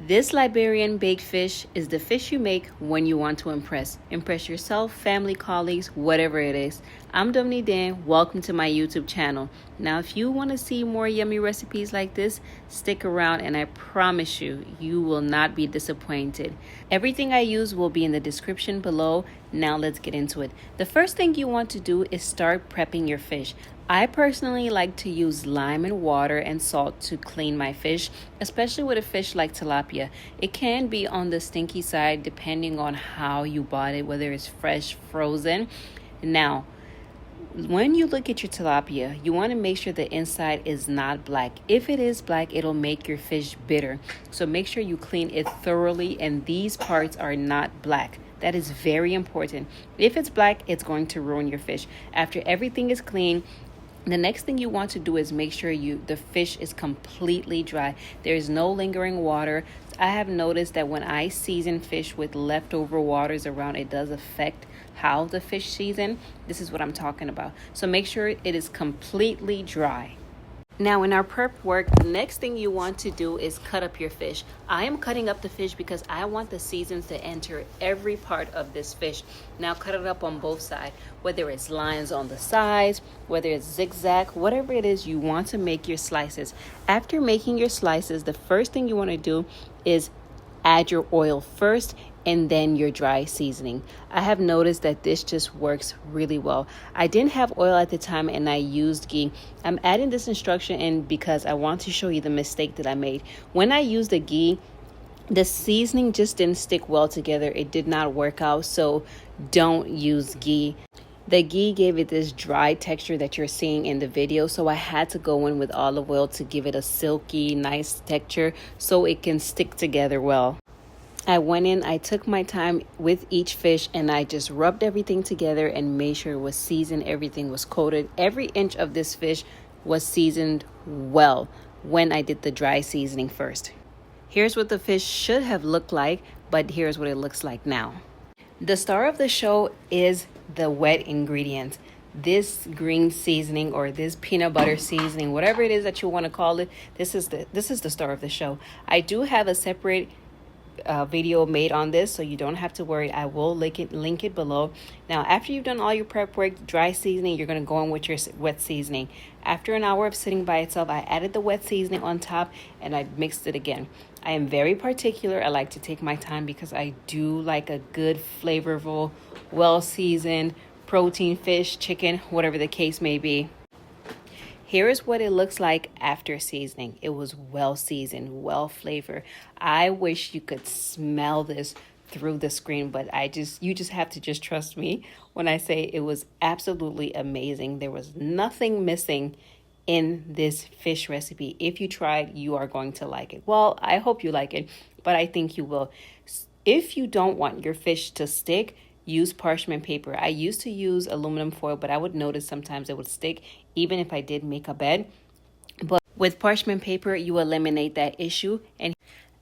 This Liberian baked fish is the fish you make when you want to impress. Impress yourself, family, colleagues, whatever it is. I'm Dominique Dan. Welcome to my YouTube channel. Now, if you want to see more yummy recipes like this, stick around and I promise you, you will not be disappointed. Everything I use will be in the description below. Now let's get into it. The first thing you want to do is start prepping your fish. I personally like to use lime and water and salt to clean my fish, especially with a fish like tilapia. It can be on the stinky side depending on how you bought it, whether it's fresh, frozen. Now, when you look at your tilapia, you want to make sure the inside is not black. If it is black, it'll make your fish bitter. So make sure you clean it thoroughly and these parts are not black. That is very important. If it's black, it's going to ruin your fish. After everything is clean, the next thing you want to do is make sure the fish is completely dry. There is no lingering water. I have noticed that when I season fish with leftover waters around, it does affect how the fish season. This is what I'm talking about. So make sure it is completely dry. Now in our prep work, the next thing you want to do is cut up your fish. I am cutting up the fish because I want the seasons to enter every part of this fish. Now cut it up on both sides, whether it's lines on the sides, whether it's zigzag, whatever it is you want to make your slices. After making your slices, the first thing you want to do is add your oil first and then your dry seasoning. I have noticed that this just works really well. I didn't have oil at the time and I used ghee. I'm adding this instruction in because I want to show you the mistake that I made. When I used the ghee, the seasoning just didn't stick well together. It did not work out, so don't use ghee. The ghee gave it this dry texture that you're seeing in the video, so I had to go in with olive oil to give it a silky, nice texture so it can stick together well. I went in, I took my time with each fish and I just rubbed everything together and made sure it was seasoned, everything was coated. Every inch of this fish was seasoned well when I did the dry seasoning first. Here's what the fish should have looked like, but here's what it looks like now. The star of the show is the wet ingredients. This green seasoning or this peanut butter seasoning, whatever it is that you want to call it, this is the star of the show. I do have a separate video made on this, so you don't have to worry. I will link it below. Now after you've done all your prep work, dry seasoning, you're going to go in with your wet seasoning. After an hour of sitting by itself, I added the wet seasoning on top and I mixed it again. I am very particular. I like to take my time because I do like a good, flavorful, well seasoned protein fish, chicken, whatever the case may be. Here is what it looks like after seasoning. It was well seasoned, well flavored. I wish you could smell this through the screen, but you just have to just trust me when I say it was absolutely amazing. There was nothing missing in this fish recipe. If you tried, you are going to like it. Well, I hope you like it, but I think you will. If you don't want your fish to stick, use parchment paper. I used to use aluminum foil, but I would notice sometimes it would stick even if I did make a bed. But with parchment paper, you eliminate that issue. And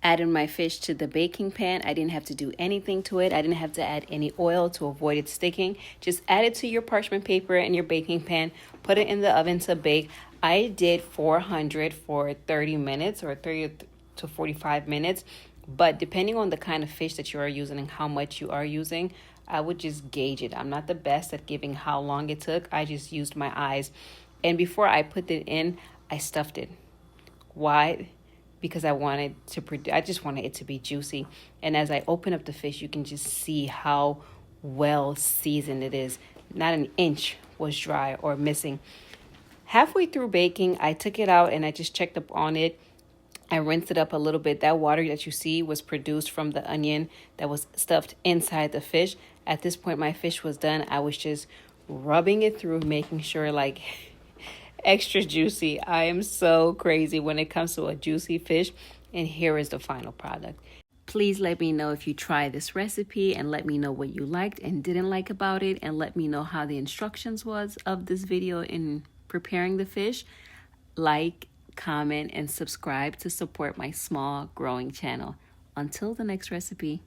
adding my fish to the baking pan, I didn't have to do anything to it. I didn't have to add any oil to avoid it sticking. Just add it to your parchment paper and your baking pan. Put it in the oven to bake. I did 400 for 30 minutes or 30 to 45 minutes. But depending on the kind of fish that you are using and how much you are using, I would just gauge it. I'm not the best at giving how long it took. I just used my eyes. And before I put it in, I stuffed it. Why? Because I just wanted it to be juicy. And as I open up the fish, you can just see how well seasoned it is. Not an inch was dry or missing. Halfway through baking, I took it out and I just checked up on it. I rinsed it up a little bit. That water that you see was produced from the onion that was stuffed inside the fish. At this point, my fish was done. I was just rubbing it through, making sure like extra juicy. I am so crazy when it comes to a juicy fish. And here is the final product. Please let me know if you try this recipe and let me know what you liked and didn't like about it. And let me know how the instructions was of this video in preparing the fish. Like, comment, and subscribe to support my small growing channel. Until the next recipe.